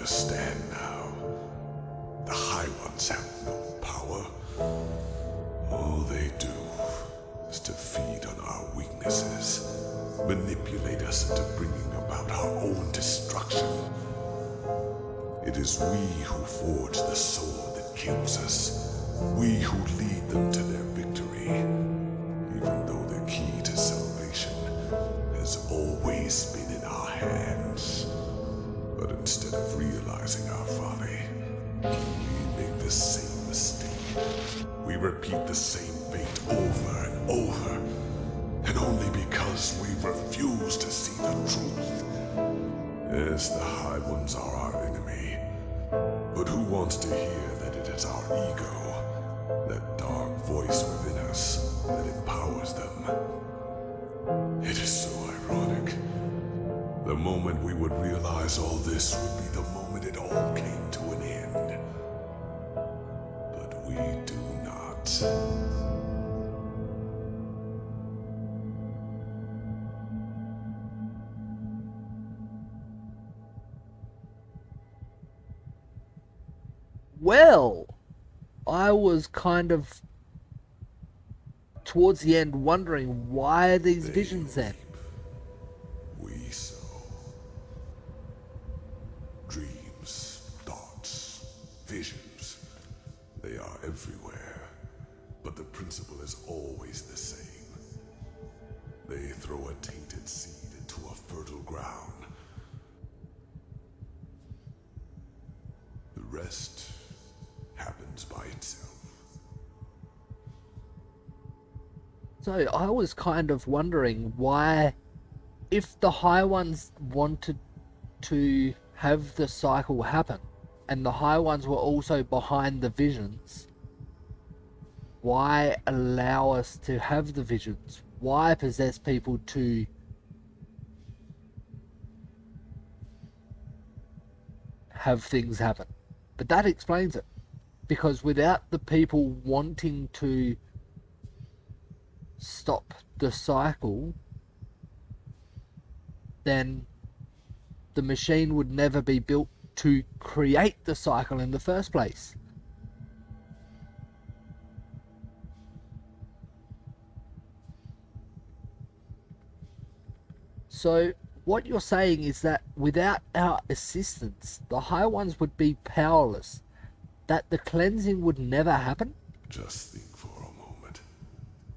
understand now. The High Ones have no power. All they do is to feed on our weaknesses, manipulate us into bringing about our own destruction. It is we who forge the sword that kills us, we who lead them to their victory, even though the key to salvation has always been in our hands. But instead of realizing our folly, we make the same mistake. We repeat the same fate over and over, and only because we refuse to see the truth. Yes, the High Ones are our enemy, but who wants to hear that it is our ego, that dark voice within us, that empowers them? It is so ironic. The moment we would realize all this would be the moment it all came to an end. But we do not. Well, I was kind of towards the end wondering why are these visions then? We sow. Dreams, thoughts, visions. They are everywhere, but the principle is always the same. They throw a tainted seed into a fertile ground. The rest happens by itself. So I was kind of wondering why, if the High Ones wanted to have the cycle happen, and the High Ones were also behind the visions, why allow us to have the visions? Why possess people to have things happen? But that explains it. Because without the people wanting to stop the cycle, then the machine would never be built to create the cycle in the first place. So what you're saying is that without our assistance, the High Ones would be powerless, that the cleansing would never happen? Just think for a moment.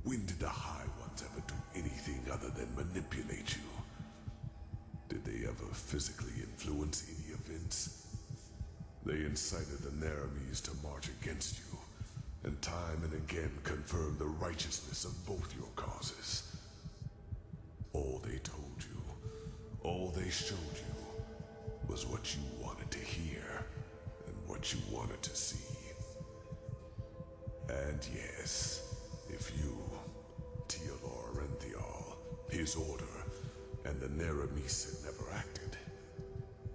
When did the High Ones ever do anything other than manipulate you? Did they ever physically influence any events? They incited the Naramis to march against you, and time and again confirmed the righteousness of both your causes. All they told you, all they showed you, was what you wanted to hear, and what you wanted to see. And yes, if you, Tealor Rentheal, his order, and the Naramis had never acted,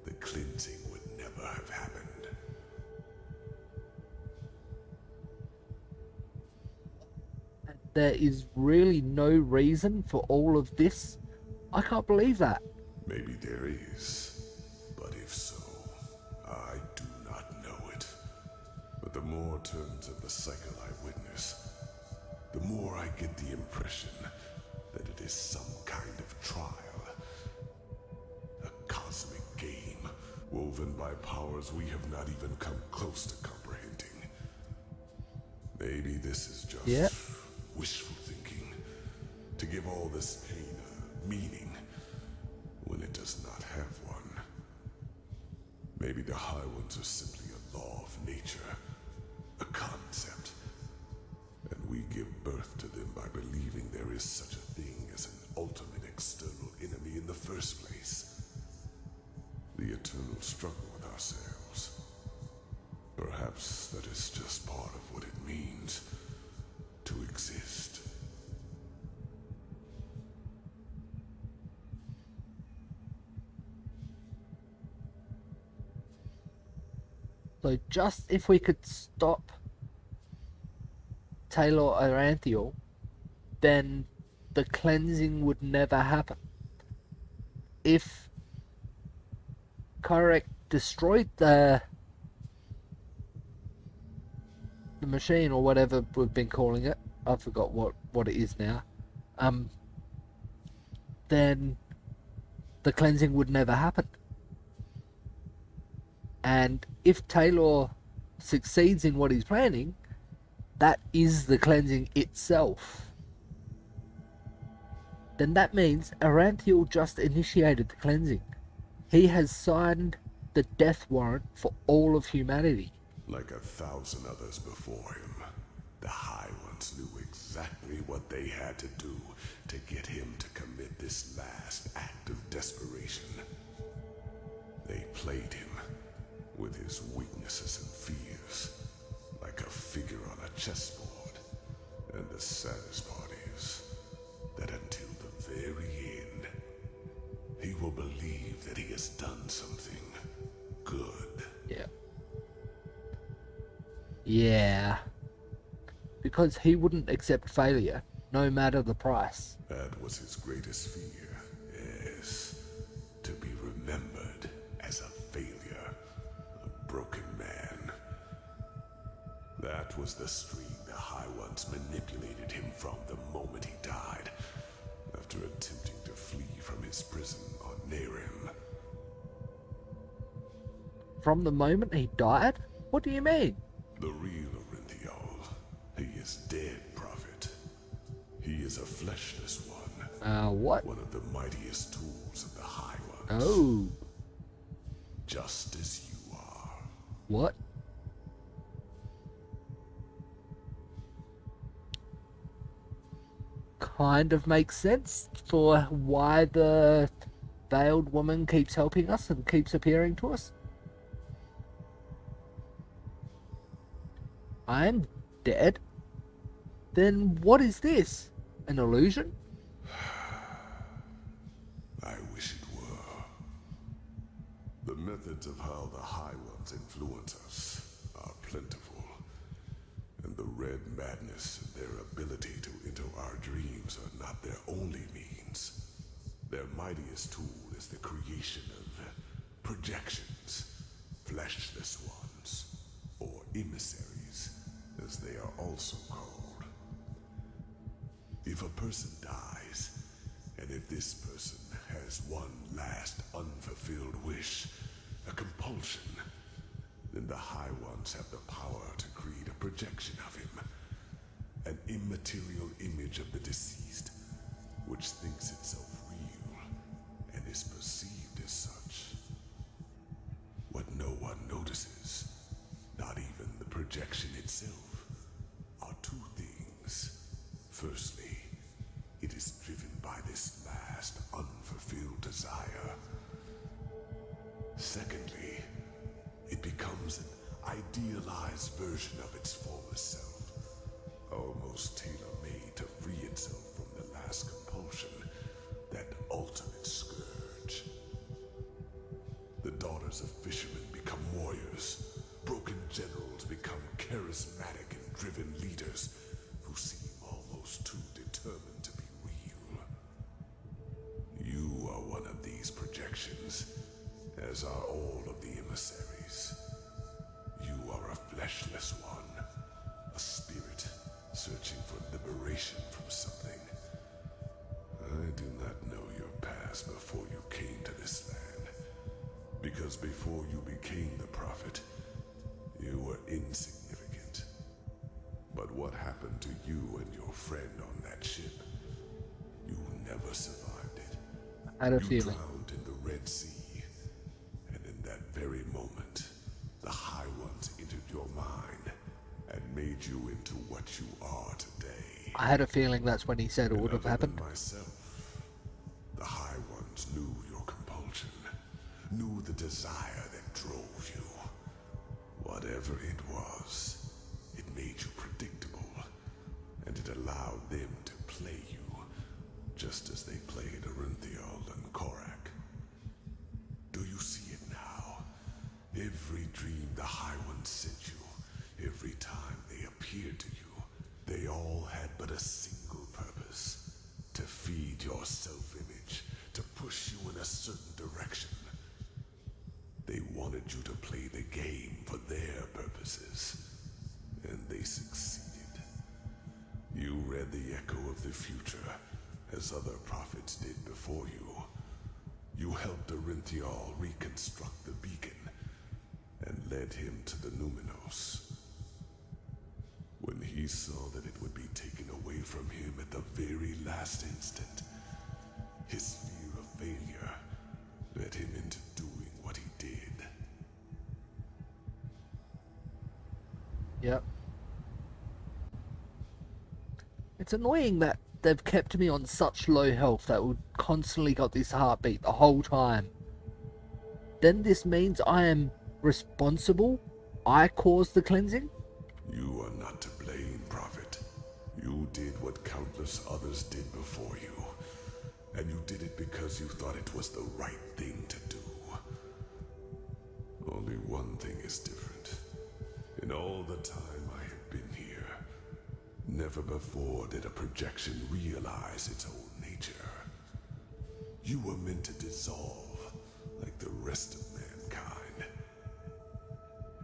the cleansing would never have happened. There is really no reason for all of this? I can't believe that. Maybe there is, but if so, I do not know it. But the more turns of the cycle I witness, the more I get the impression that it is some kind of trial. A cosmic game, woven by powers we have not even come close to comprehending. Maybe this is just wishful thinking, to give all this pain a meaning, when it does not have one. Maybe the High Ones are simply a law of nature, a concept, and we give birth to them by believing there is such a thing as an ultimate external enemy in the first place. The eternal struggle with ourselves. Perhaps that is just part of what it means to exist. So just if we could stop Taylor Aranthiel, then the cleansing would never happen. If destroyed the machine or whatever we've been calling it, I forgot what it is now, then the cleansing would never happen. And if Taylor succeeds in what he's planning, that is the cleansing itself. Then that means Aranthiel just initiated the cleansing. He has signed the death warrant for all of humanity. Like 1,000 others before him, the High Ones knew exactly what they had to do to get him to commit this last act of desperation. They played him with his weaknesses and fears, like a figure on a chessboard. And the saddest part is that until the very end, he will believe that he has done something good. Yeah. Yeah. Because he wouldn't accept failure, no matter the price. That was his greatest fear, yes. To be remembered as a failure, a broken man. That was the string the High Ones manipulated him from the moment he died, after attempting to flee from his prison on Nehrim. From the moment he died? What do you mean? The real Arinthial, he is dead, Prophet. He is a fleshless one. What? One of the mightiest tools of the High Ones. Oh. Just as you are. What? Kind of makes sense for why the veiled woman keeps helping us and keeps appearing to us. I'm dead? Then what is this? An illusion? I wish it were. The methods of how the High Ones influence us are plentiful, and the red madness and their ability to enter our dreams are not their only means. Their mightiest tool is the creation of projections, fleshless ones, or emissaries, as they are also called. If a person dies, and if this person has one last unfulfilled wish, a compulsion, then the High Ones have the power to create a projection of him, an immaterial image of the deceased, which thinks itself real and is perceived as such. What no one notices, not even the projection itself, are two things. Firstly, it is driven by this last unfulfilled desire. Secondly, it becomes an idealized version of its former self, almost tailor-made to free itself from the last compulsion, that ultimate scourge. The daughters of fishermen become warriors. Broken generals become charismatic and driven leaders who seem almost too determined to be real. You are one of these projections, as are all of the emissaries. You are a fleshless one, a spirit searching for liberation from something. I do not know your past before you came to this land, because before you became the Prophet, you were insignificant. But what happened to you and your friend on that ship? You never survived it. I had a You feeling. drowned in the Red Sea. And in that very moment, the High Ones entered your mind and made you into what you are today. I had a feeling that's when he said it And would have other than happened. myself, the High Ones knew your compulsion, knew the desire that drove you. Whatever it was, it made you predictable, and it allowed them to play you, just as they played Arinthial and Korak. Do you see it now? Every dream the High Ones sent you, every time they appeared to you, they all had but a single purpose: to feed your self-image, to push you in a certain direction. They wanted wanted you to play the game for their purposes, and they succeeded. You read the echo of the future, as other prophets did before you. You helped Enderal reconstruct the beacon, and led him to the Numinos. When he saw that it would be taken away from him at the very last instant, his fear of failure led him into doing what he did. Yep. It's annoying that they've kept me on such low health that we've constantly got this heartbeat the whole time. Then this means I am responsible? I caused the cleansing? You are not to blame, Prophet. You did what countless others did before you. And you did it because you thought it was the right thing to do. Only one thing is different. In all the time I have been here, never before did a projection realize its own nature. You were meant to dissolve like the rest of mankind.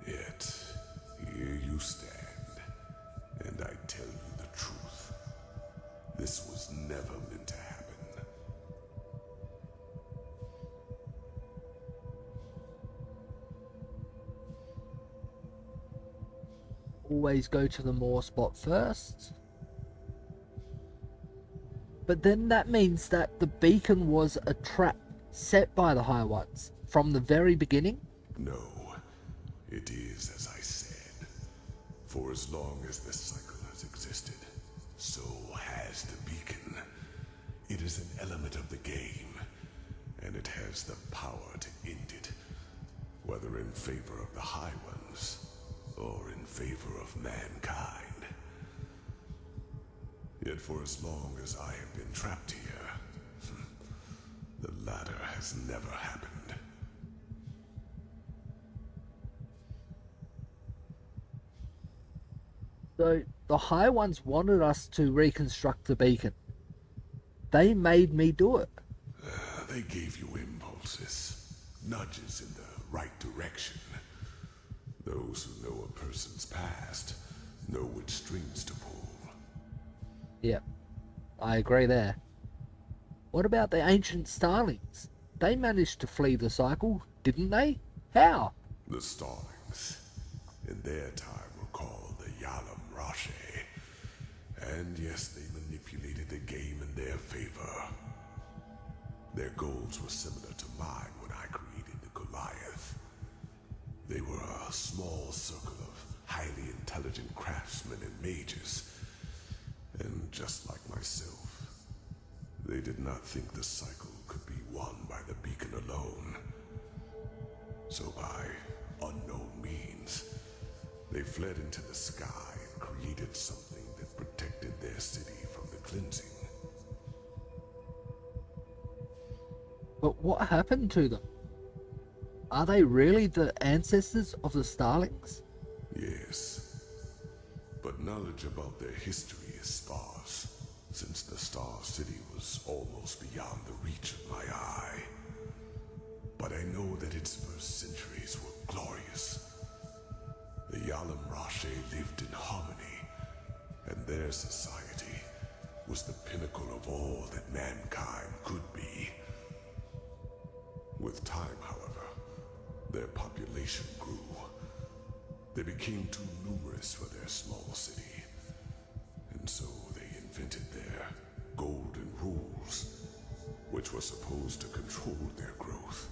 Yet, here you stand, and I tell you the truth. This was never meant to happen. Always go to the Moor spot first. But then that means that the beacon was a trap set by the High Ones from the very beginning? No, it is as I said. For as long as this cycle has existed, so has the beacon. It is an element of the game, and it has the power to end it, whether in favor of the High Ones or in favor of mankind. Yet for as long as I have been trapped here, the latter has never happened. So the High Ones wanted us to reconstruct the beacon. They made me do it. They gave you impulses, nudges in the right direction. Those who know a person's past know which strings to pull. Yep, I agree there. What about the ancient starlings? They managed to flee the cycle, didn't they? How? The Starlings, in their time, were called the Yalam Rashe. And yes, they manipulated the game in their favor. Their goals were similar to mine when I created the Goliath. They were a small circle of highly intelligent craftsmen and mages. And just like myself, they did not think the cycle could be won by the beacon alone. So by unknown means, they fled into the sky and created something that protected their city from the cleansing. But what happened to them? Are they really the ancestors of the starlings? Yes, but knowledge about their history is sparse, since the Star City was almost beyond the reach of my eye. But I know that its first centuries were glorious. The Yalam Rashe lived in harmony, and their society was the pinnacle of all that mankind could be. With time, however, their population grew. They became too numerous for their small city, and so they invented their golden rules, which were supposed to control their growth.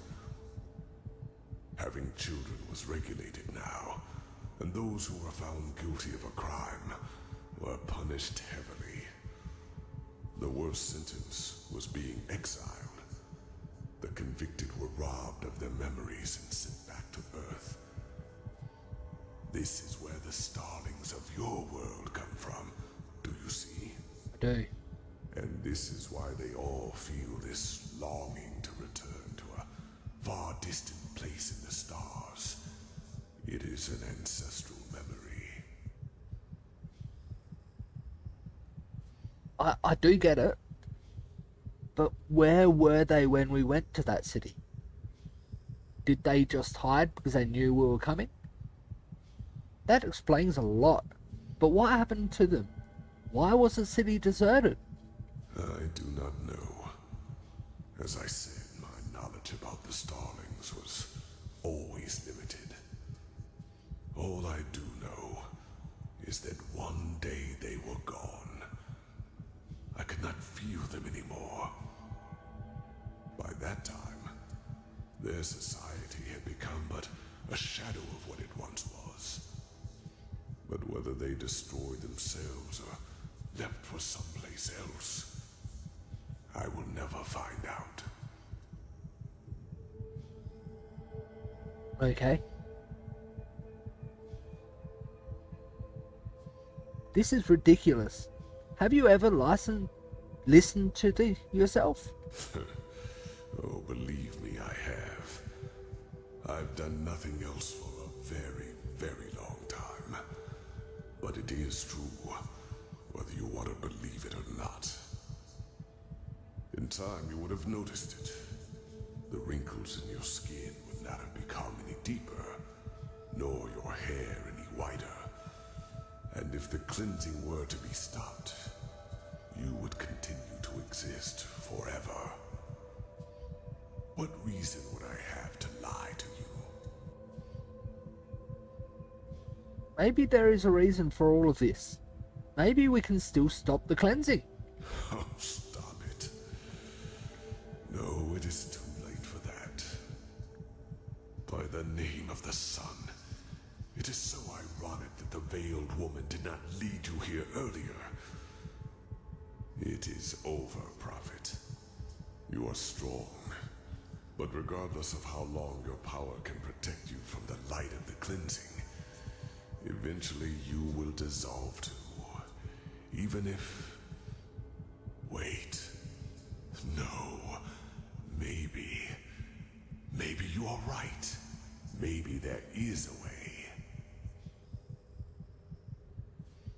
Having children was regulated now, and those who were found guilty of a crime were punished heavily. The worst sentence was being exiled. The convicted were robbed of their memories and sent back to Earth. This is where the starlings of your world come from, do you see? I do. And this is why they all feel this longing to return to a far distant place in the stars. It is an ancestral memory. I do get it. But where were they when we went to that city? did they just hide because they knew we were coming? That explains a lot. But what happened to them? Why was the city deserted? I do not know. As I said, my knowledge about the Starlings was always limited. All I do know is that one day they were gone. I could not feel them anymore. By that time, their society had become but a shadow of what it once was. But whether they destroyed themselves or left for someplace else, I will never find out. Okay. This is ridiculous. Have you ever listened to yourself? Oh, believe me, I have. I've done nothing else for a very, very long time. But it is true, whether you want to believe it or not. In time, you would have noticed it. The wrinkles in your skin would not have become any deeper, nor your hair any whiter. And if the cleansing were to be stopped, you would continue to exist forever. What reason would I have to lie to you? Maybe there is a reason for all of this. Maybe we can still stop the cleansing. Oh, stop it. No, it is too late for that. By the name of the sun, it is so ironic that the veiled woman did not lead you here earlier. It is over, Prophet. You are strong, but regardless of how long your power can protect you from the light of the cleansing, eventually you will dissolve too. Even if... Wait. No. Maybe you are right. Maybe there is a way.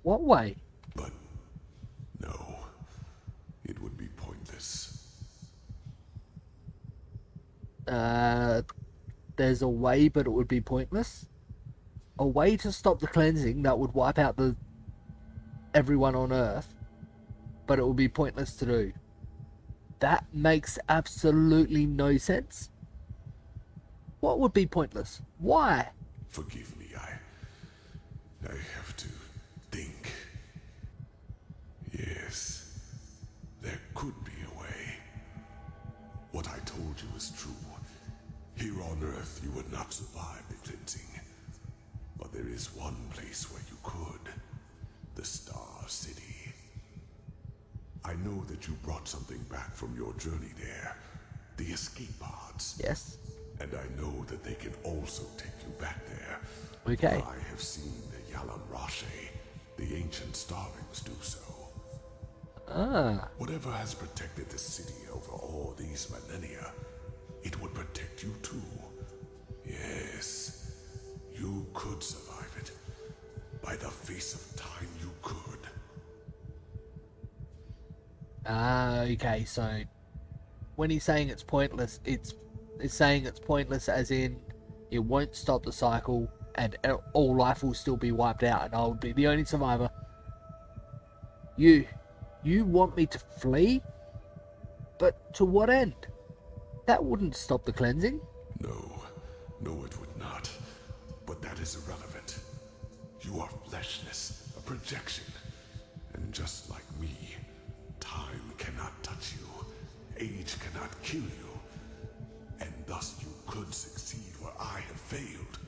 What way? But no, it would be pointless. There's a way, but it would be pointless. A way to stop the cleansing that would wipe out everyone on Earth, but it would be pointless to do. That makes absolutely no sense. What would be pointless? Why? Forgive me, I have to think. Yes, there could be a way. What I told you is true. Here on Earth, you would not survive the cleansing. But there is one place where you could. The Star City. I know that you brought something back from your journey there. The escape pods. Yes. And I know that they can also take you back there. Okay. I have seen the Yalam Rashe, the ancient Starlings, do so. Ah. Whatever has protected the city over all these millennia, it would protect you too. Yes, you could survive it. By the face of time, you could. Ah, okay, so when he's saying it's pointless, it's saying it's pointless as in it won't stop the cycle and all life will still be wiped out and I will be the only survivor. You want me to flee? But to what end? That wouldn't stop the cleansing. No, it would not. But that is irrelevant. You are fleshless, a projection. And just like me, time cannot touch you, age cannot kill you. And thus you could succeed where I have failed.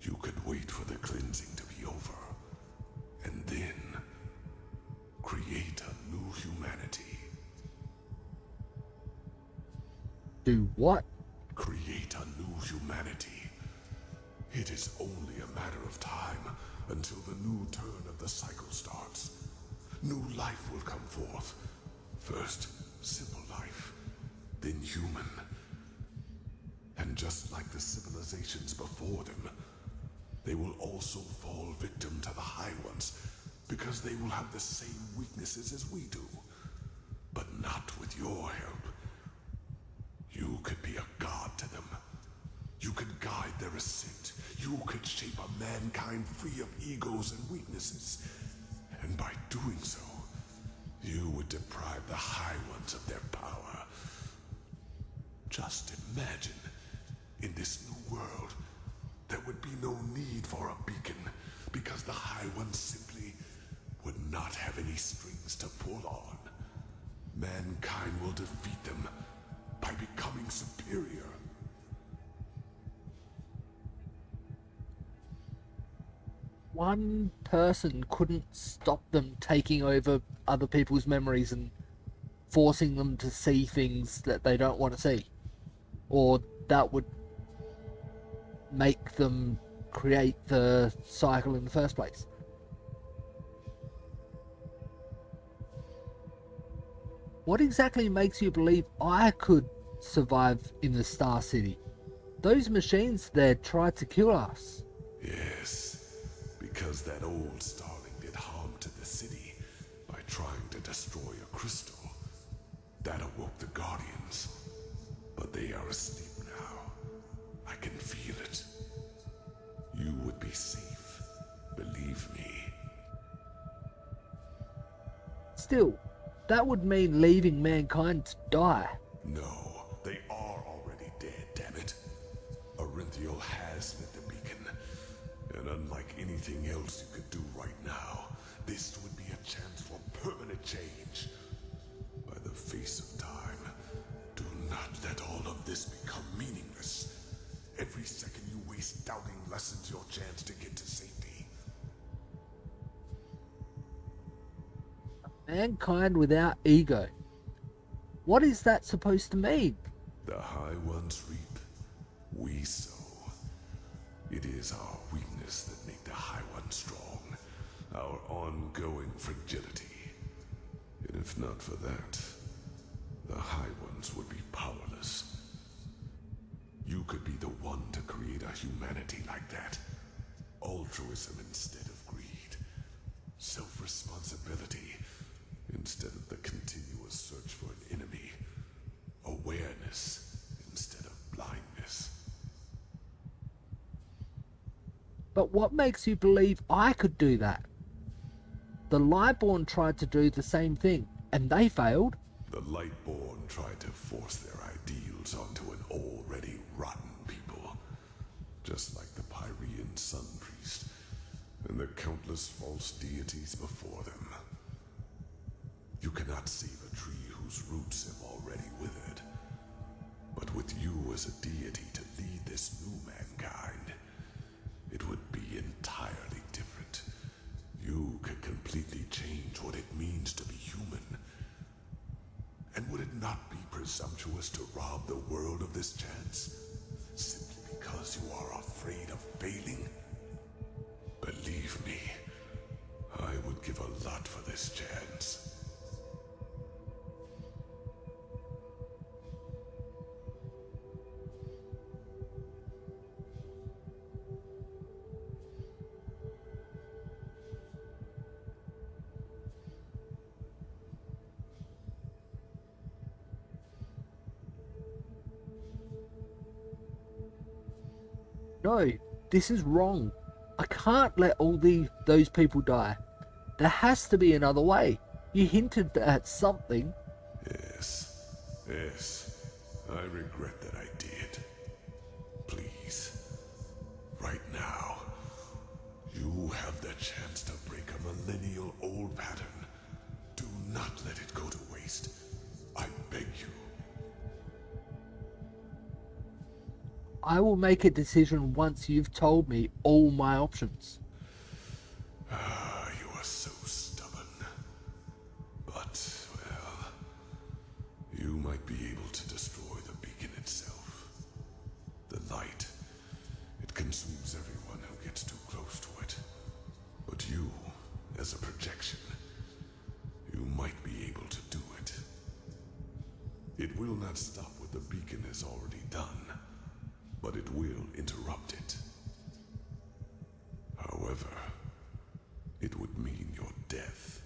You could wait for the cleansing to be over, and then create a new humanity. Do what? Create a new humanity. It is only a matter of time until the new turn of the cycle starts. New life will come forth. First, simple life, then human. And just like the civilizations before them, they will also fall victim to the High Ones, because they will have the same weaknesses as we do. But not with your help. You could be a god to them, their ascent, you could shape a mankind free of egos and weaknesses. And by doing so, you would deprive the High Ones of their power. Just imagine, in this new world, there would be no need for a beacon, because the High Ones simply would not have any strings to pull on. Mankind will defeat them by becoming superior. One person couldn't stop them taking over other people's memories and forcing them to see things that they don't want to see, or that would make them create the cycle in the first place. What exactly makes you believe I could survive in the Star City? Those machines there tried to kill us. Yes, because that old starling did harm to the city by trying to destroy a crystal. That awoke the Guardians, but they are asleep now. I can feel it. You would be safe, believe me. Still, that would mean leaving mankind to die. No, they are already dead, damn it. Arinthiel has lit the beacon, and unlike anything else you could do right now, this would be a chance for permanent change. By the face of time, do not let all of this become meaningless. Every second you waste doubting lessens your chance to get to safety. Mankind without ego. What is that supposed to mean? The High Ones reap, we sow. It is our weakness that make the High Ones strong, our ongoing fragility. And if not for that, the High Ones would be powerless. You could be the one to create a humanity like that. Altruism instead of greed. Self-responsibility instead of the continuous search for an enemy. Awareness instead of blindness. But what makes you believe I could do that? The Lightborn tried to do the same thing, and they failed. The Lightborn tried to force their ideals onto an already rotten people. Just like the Pyrean Sun Priest and the countless false deities before them. You cannot save a tree whose roots have already withered. But with you as a deity to lead this new mankind, it would be entirely different. You could completely change what it means to be human. And would it not be presumptuous to rob the world of this chance, simply because you are afraid of failing? Believe me, I would give a lot for this chance. No, this is wrong. I can't let all those people die. There has to be another way. You hinted at something. Yes. I regret that I did. Please, right now, you have the chance to break a millennial-old pattern. Do not let it go to waste. I beg you. I will make a decision once you've told me all my options. You are so stubborn. But, well, you might be able to destroy the beacon itself. The light, it consumes everyone who gets too close to it. But you, as a projection, you might be able to do it. It will not stop what the beacon has already done, but it will interrupt it. However, it would mean your death.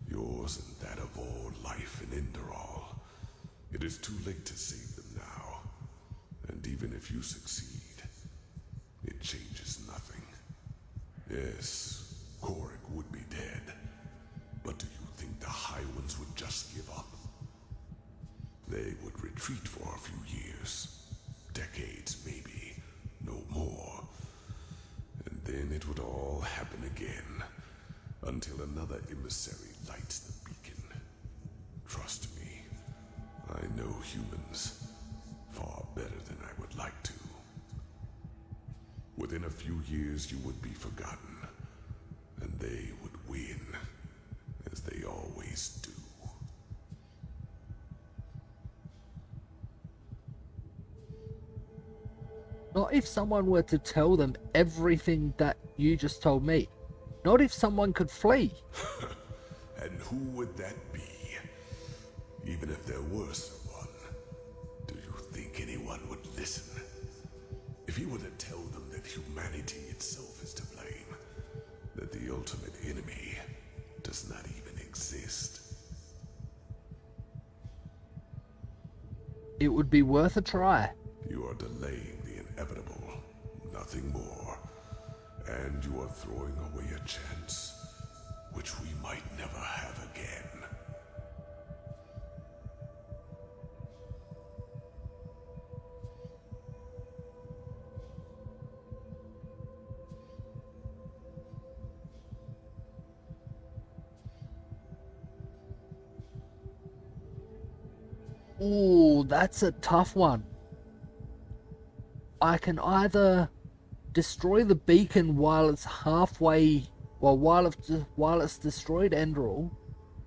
Yours and that of all life in Enderal. It is too late to save them now. And even if you succeed, Yes, Korik would be dead. But do you think the High Ones would just give up? They would retreat for a few years. Decades, maybe. No more. And then it would all happen again. Until another emissary lights the beacon. Trust me, I know humans far better than I would like to. Within a few years, you would be forgotten, and they would win, as they always do. Not if someone were to tell them everything that you just told me. Not if someone could flee. And who would that be? Even if there were someone, do you think anyone would listen? If you were to tell them that humanity itself is to blame, that the ultimate enemy does not even exist. It would be worth a try. You are delaying the inevitable, nothing more. And you are throwing away a chance, which we might never have again. Ooh, that's a tough one. I can either destroy the beacon while it's halfway, well, while it's destroyed Enderal,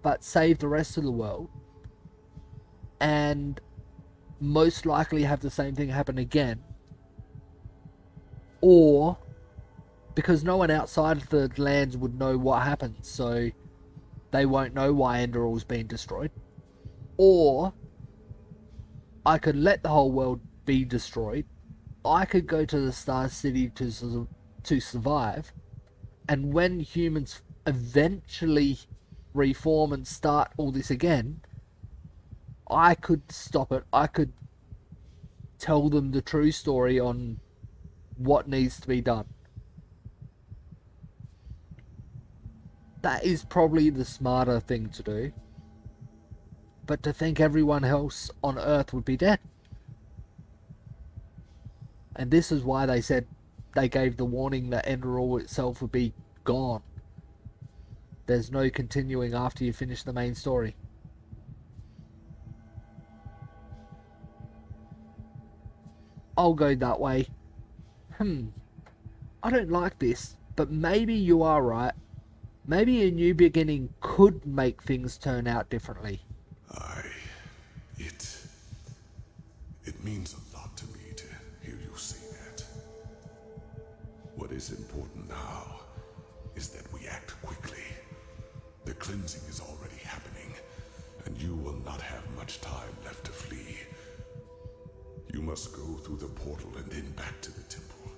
but save the rest of the world, and most likely have the same thing happen again, or because no one outside of the lands would know what happened, so they won't know why Enderal's been destroyed, or I could let the whole world be destroyed. I could go to the Star City to survive, and when humans eventually reform and start all this again, I could stop it. I could tell them the true story on what needs to be done. That is probably the smarter thing to do. But to think everyone else on Earth would be dead. And this is why they said they gave the warning that Enderal itself would be gone. There's no continuing after you finish the main story. I'll go that way. I don't like this, but maybe you are right. Maybe a new beginning could make things turn out differently. It means a lot to me to hear you say that. What is important now is that we act quickly. The cleansing is already happening, and you will not have much time left to flee. You must go through the portal and then back to the temple.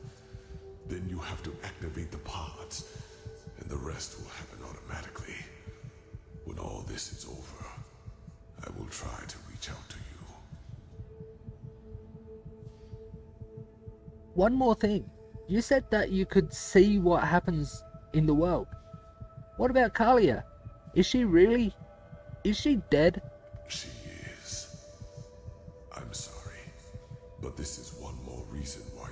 Then you have to activate the pods, and the rest will happen automatically. When all this is over, I will try to reach out to you. One more thing. You said that you could see what happens in the world. What about Kalia? Is she dead? She is. I'm sorry, but this is one more reason why